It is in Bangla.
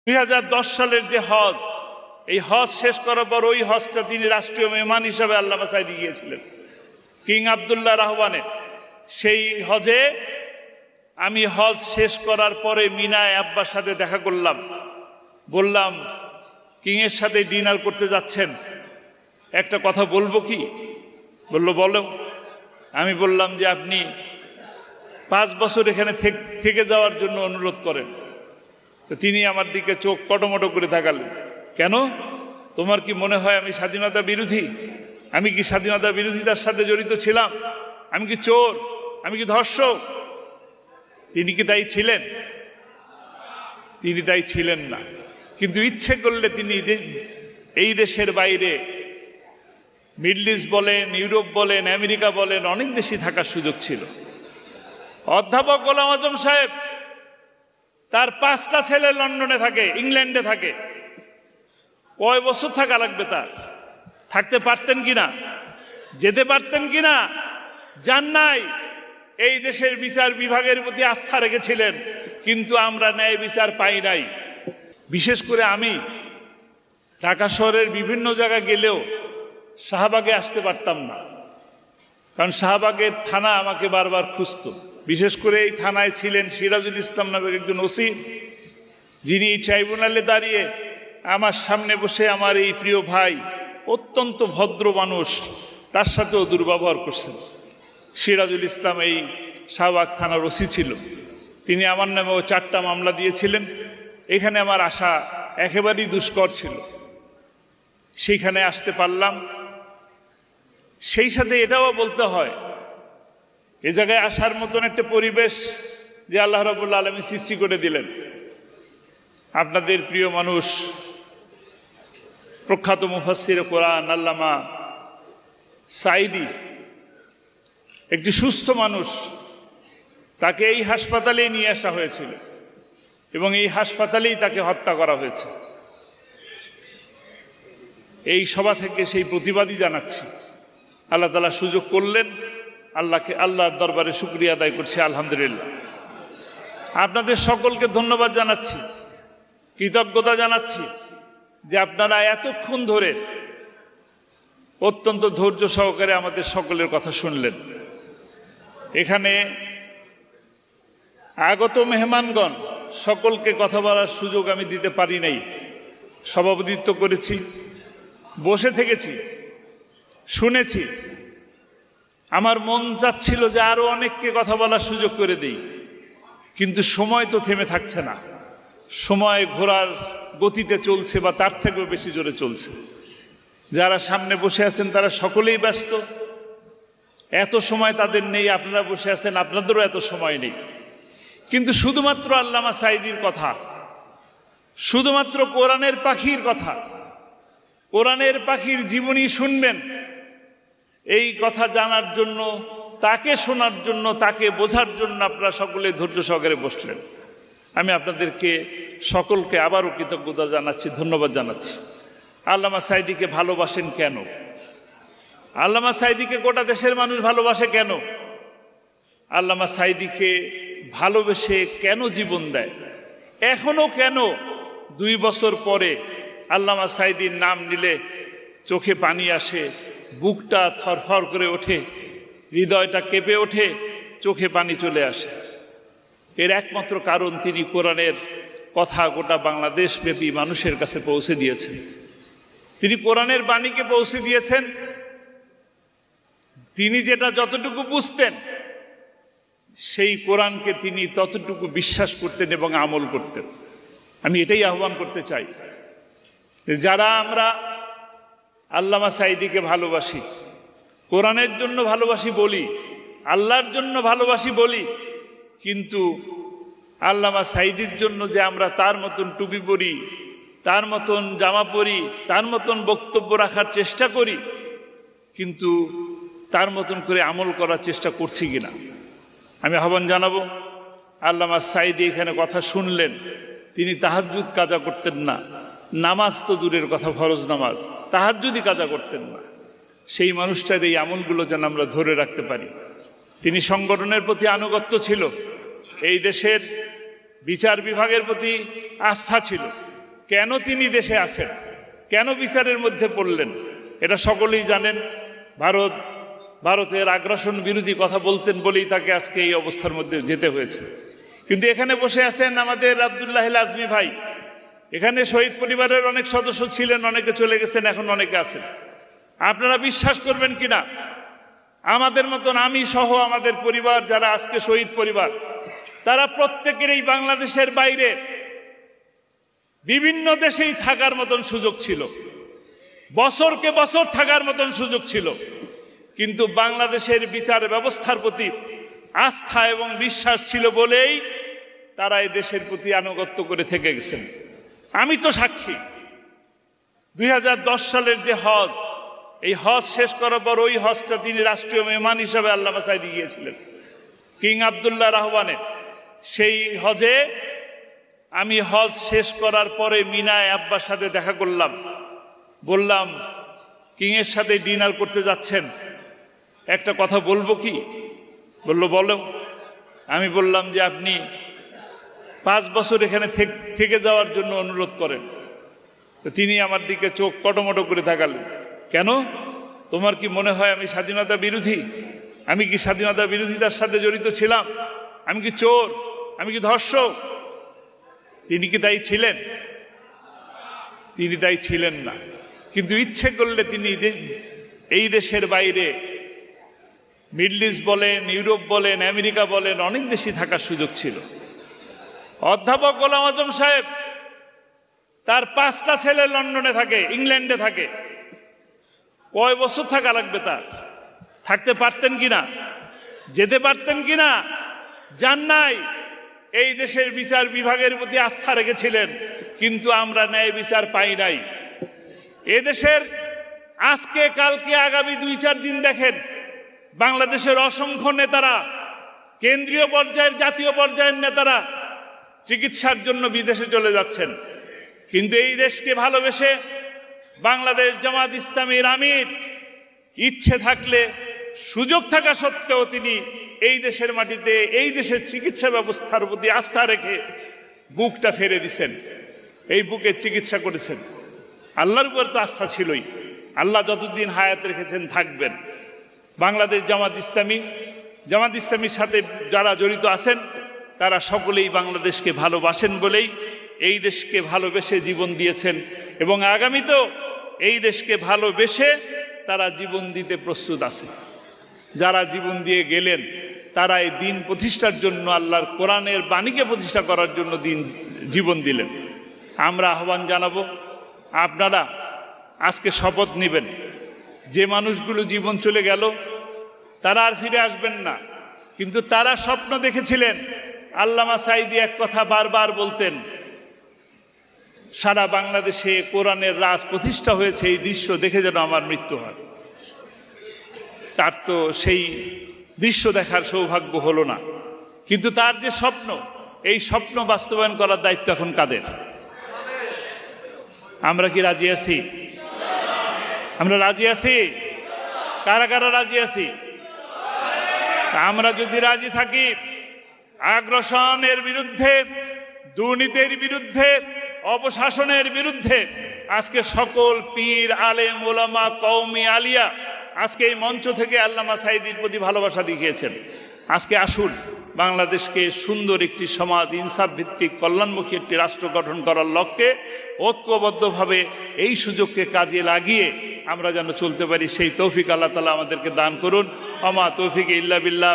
2010 সালের যে হজ, এই হজ শেষ করার পর ওই হজটা তিনি রাষ্ট্রীয় মেহমান হিসাবে আল্লামা সাঈদী গিয়েছিলেন কিং আবদুল্লাহর আহ্বানে। সেই হজে আমি হজ শেষ করার পরে মিনায় আব্বার সাথে দেখা করলাম। বললাম, কিংয়ের সাথে ডিনার করতে যাচ্ছেন, একটা কথা বলবো কি? বলল, বলো। আমি বললাম যে আপনি 5 বছর এখানে থেকে যাওয়ার জন্য অনুরোধ করেন। তো তিনি আমার দিকে চোখ কটমটো করে তাকালেন। কেন? তোমার কি মনে হয় আমি স্বাধীনতা বিরোধী? আমি কি স্বাধীনতা বিরোধিতার সাথে জড়িত ছিলাম? আমি কি চোর? আমি কি ধর্ষক? তিনি কি তাই ছিলেন? তিনি তাই ছিলেন না। কিন্তু ইচ্ছে করলে তিনি এই দেশের বাইরে, মিডল ইস্ট বলেন, ইউরোপ বলেন, আমেরিকা বলেন, অনেক দেশই থাকার সুযোগ ছিল। অধ্যাপক গোলাম আজম সাহেব, তার 5টা ছেলে লন্ডনে থাকে, ইংল্যান্ডে থাকে। কয় বছর থাকা লাগবে তার? থাকতে পারতেন কিনা? যেতে পারতেন কিনা? যান নাই। এই দেশের বিচার বিভাগের প্রতি আস্থা রেখেছিলেন, কিন্তু আমরা ন্যায় বিচার পাই নাই। বিশেষ করে আমি ঢাকা শহরের বিভিন্ন জায়গা গেলেও শাহবাগে আসতে পারতাম না, কারণ শাহবাগের থানা আমাকে বারবার খুঁজত। বিশেষ করে এই থানায় ছিলেন সিরাজুল ইসলাম নামের একজন ওসি, যিনি এই ট্রাইব্যুনালে দাঁড়িয়ে আমার সামনে বসে আমার এই প্রিয় ভাই, অত্যন্ত ভদ্র মানুষ, তার সাথেও দুর্ব্যবহার করছেন। সিরাজুল ইসলাম এই শাহবাগ থানার ওসি ছিল। তিনি আমার নামেও 4টা মামলা দিয়েছিলেন। এখানে আমার আসা একেবারেই দুষ্কর ছিল। সেইখানে আসতে পারলাম। সেই সাথে এটাও বলতে হয়, এ জায়গায় আসার মতন একটা পরিবেশ যে আল্লাহ রাব্বুল আলামিন সৃষ্টি করে দিলেন। আপনাদের প্রিয় মানুষ, প্রখ্যাত মুফাসসির কোরআন আল্লামা সাঈদী একটি সুস্থ মানুষ। তাকে এই হাসপাতালেই নিয়ে আসা হয়েছিল এবং এই হাসপাতালেই তাকে হত্যা করা হয়েছে। এই সভা থেকে সেই প্রতিবাদই জানাচ্ছি। আল্লাহ তাআলা সুযোগ করলেন, আল্লাহর দরবারে শুকরিয়া আদায় করছি, আলহামদুলিল্লাহ। আপনাদের সকলকে ধন্যবাদ জানাচ্ছি, কৃতজ্ঞতা জানাচ্ছি যে আপনারা এতক্ষণ ধরে অত্যন্ত ধৈর্য সহকারে আমাদের সকলের কথা শুনলেন। এখানে আগত মেহমানগণ সকলকে কথা বলার সুযোগ আমি দিতে পারি নাই। সভাপতিত্ব করেছি, বসে থেকেছি, শুনেছি। আমার মন চাচ্ছিল যে আরো অনেককে কথা বলার সুযোগ করে দেই, কিন্তু সময় তো থেমে থাকছে না। সময় ঘোড়ার গতিতে চলছে, বা তার থেকেও বেশি জোরে চলছে। যারা সামনে বসে আছেন তারা সকলেই ব্যস্ত, এত সময় তাদের নেই। আপনারা বসে আছেন, আপনাদেরও এত সময় নেই। কিন্তু শুধুমাত্র আল্লামা সাঈদীর কথা, শুধুমাত্র কোরআনের পাখির কথা, কোরআনের পাখির জীবনী শুনবেন, এই কথা জানার জন্য, তাকে শোনার জন্য, তাকে বোঝার জন্য আপনারা সকলে ধৈর্য সহকারে বসলেন। আমি আপনাদেরকে সকলকে আবারও কৃতজ্ঞতা জানাচ্ছি, ধন্যবাদ জানাচ্ছি। আল্লামা সাঈদীকে ভালোবাসেন কেন? আল্লামা সাঈদীকে গোটা দেশের মানুষ ভালোবাসে কেন? আল্লামা সাঈদীকে ভালোবেসে কেন জীবন দেয়? এখনো কেন 2 বছর পরে আল্লামা সাঈদীর নাম নিলে চোখে পানি আসে, বুকটা থরথর করে ওঠে, হৃদয়টা কেঁপে ওঠে, চোখে পানি চলে আসে? এর একমাত্র কারণ তিনি কোরআনের কথা গোটা বাংলাদেশ ব্যাপী মানুষের কাছে পৌঁছে দিয়েছেন। তিনি কোরআনের বাণীকে পৌঁছে দিয়েছেন। তিনি যেটা যতটুকু বুঝতেন, সেই কোরআনকে তিনি ততটুকু বিশ্বাস করতেন এবং আমল করতেন। আমি এটাই আহ্বান করতে চাই, যারা আমরা আল্লামা সাঈদীকে ভালোবাসি, কোরআনের জন্য ভালোবাসি বলি, আল্লাহর জন্য ভালোবাসি বলি, কিন্তু আল্লামা সাঈদীর জন্য যে আমরা তার মতন টুপি পরি, তার মতন জামা পরি, তার মতন বক্তব্য রাখার চেষ্টা করি, কিন্তু তার মতন করে আমল করার চেষ্টা করছি কিনা। আমি আহ্বান জানাবো, আল্লামা সাঈদী এখানে কথা শুনলেন, তিনি তাহাজ্জুদ কাজা করতেন না, নামাজ তো দূরের কথা, ফরজ নামাজ, তাহাজ্জুদই কাজা করতেন না। সেই মানুষটার এই আমলগুলো যেন আমরা ধরে রাখতে পারি। তিনি সংগঠনের প্রতি আনুগত্য ছিল, এই দেশের বিচার বিভাগের প্রতি আস্থা ছিল, কেন তিনি দেশে আছেন, কেন বিচারের মধ্যে পড়লেন, এটা সকলেই জানেন। ভারতের আগ্রাসন বিরোধী কথা বলতেন বলেই তাকে আজকে এই অবস্থার মধ্যে যেতে হয়েছে। কিন্তু এখানে বসে আছেন আমাদের আব্দুল্লাহ আজমি ভাই। এখানে শহীদ পরিবারের অনেক সদস্য ছিলেন, অনেকে চলে গেছেন, এখন অনেকে আছেন। আপনারা বিশ্বাস করবেন কিনা, আমাদের মতন আমি সহ আমাদের পরিবার যারা আজকে শহীদ পরিবার, তারা প্রত্যেকের এই বাংলাদেশের বাইরে বিভিন্ন দেশেই থাকার মতন সুযোগ ছিল, বছরকে বছর থাকার মতন সুযোগ ছিল, কিন্তু বাংলাদেশের বিচার ব্যবস্থার প্রতি আস্থা এবং বিশ্বাস ছিল বলেই তারা এই দেশের প্রতি আনুগত্য করে থেকে গেছেন। আমি তো সাক্ষী। 2010 সালের যে হজ, এই হজ শেষ করার পর ওই হজটা তিনি রাষ্ট্রীয় মেহমান হিসাবে আল্লামা সাঈদী গিয়েছিলেন কিং আবদুল্লাহ রাহওয়ানের। সেই হজে আমি হজ শেষ করার পরে মিনায় আব্বার সাথে দেখা করলাম। বললাম, কিংয়ের সাথে ডিনার করতে যাচ্ছেন, একটা কথা বলবো কি? বলল, বলো। আমি বললাম যে আপনি 5 বছর এখানে থেকে যাওয়ার জন্য অনুরোধ করেন। তো তিনি আমার দিকে চোখ কটমটো করে তাকালেন। কেন? তোমার কি মনে হয় আমি স্বাধীনতা বিরোধী? আমি কি স্বাধীনতা বিরোধিতার সাথে জড়িত ছিলাম? আমি কি চোর? আমি কি ধর্ষক? তিনি কি তাই ছিলেন? তিনি তাই ছিলেন না। কিন্তু ইচ্ছে করলে তিনি এই দেশের বাইরে মিডল ইস্ট বলেন, ইউরোপ বলেন, আমেরিকা বলেন, অনেক দেশে থাকার সুযোগ ছিল। অধ্যাপক গোলাম আজম সাহেব, তার 5টা ছেলে লন্ডনে থাকে, ইংল্যান্ডে থাকে। কয় বছর থাকা লাগবে তার? থাকতে পারতেন কিনা? যেতে পারতেন কিনা? যান নাই। এই দেশের বিচার বিভাগের প্রতি আস্থা রেখেছিলেন, কিন্তু আমরা ন্যায় বিচার পাই নাই। এদেশের আজকে কালকে আগামী 2-4 দিন দেখেন, বাংলাদেশের অসংখ্য নেতারা, কেন্দ্রীয় পর্যায়ের জাতীয় পর্যায়ের নেতারা চিকিৎসার জন্য বিদেশে চলে যাচ্ছেন। কিন্তু এই দেশকে ভালোবেসে বাংলাদেশ জামাত ইসলামীর আমির ইচ্ছে থাকলে, সুযোগ থাকা সত্ত্বেও তিনি এই দেশের মাটিতে এই দেশের চিকিৎসা ব্যবস্থার প্রতি আস্থা রেখে বুকটা ফেরে দিছেন, এই বুকের চিকিৎসা করেছেন। আল্লাহর উপর তো আস্থা ছিলই। আল্লাহ যতদিন হায়াত রেখেছেন থাকবেন। বাংলাদেশ জামাত ইসলামীর সাথে যারা জড়িত আছেন, তারা সকলেই বাংলাদেশকে ভালোবাসেন বলেই এই দেশকে ভালোবেসে জীবন দিয়েছেন, এবং আগামীতেও এই দেশকে ভালোবেসে তারা জীবন দিতে প্রস্তুত আছে। যারা জীবন দিয়ে গেলেন, তারা এই দিন প্রতিষ্ঠার জন্য, আল্লাহর কোরআনের বাণীকে প্রতিষ্ঠা করার জন্য জীবন দিলেন। আমরা আহ্বান জানাবো, আপনারা আজকে শপথ নেবেন, যে মানুষগুলো জীবন চলে গেল তারা আর ফিরে আসবেন না, কিন্তু তারা স্বপ্ন দেখেছিলেন। আল্লামা সাঈদী এক কথা বারবার বলতেন, সারা বাংলাদেশে কোরআনের রাজ প্রতিষ্ঠা হয়েছে, এই দৃশ্য দেখে যেন আমার মৃত্যু হয়। তার তো সেই দৃশ্য দেখার সৌভাগ্য হলো না, কিন্তু তার যে স্বপ্ন, এই স্বপ্ন বাস্তবায়ন করার দায়িত্ব এখন কাদের? আমরা কি রাজি আছি? আমরা রাজি আছি? কারা কারা রাজি আছি? আমরা যদি রাজি থাকি, আগ্রাসনের বিরুদ্ধে, দুর্নীতির বিরুদ্ধে, অপশাসনের বিরুদ্ধে আজকে সকল পীর, আলেম, ওলামা, কওমি, আলিয়া আজকে এই মঞ্চ থেকে আল্লামা সাঈদীর প্রতি ভালোবাসা দেখিয়েছেন। আজকে আসুন, বাংলাদেশকে সুন্দর একটি সমাজ, ইনসাফ ভিত্তিক কল্যাণমুখী একটি রাষ্ট্র গঠন করার লক্ষ্যে ঐক্যবদ্ধভাবে এই সুযোগকে কাজে লাগিয়ে আমরা যেন চলতে পারি, সেই তৌফিক আল্লাহ তাআলা আমাদেরকে দান করুন। আমা তৌফিক ইল্লা বিল্লাহ।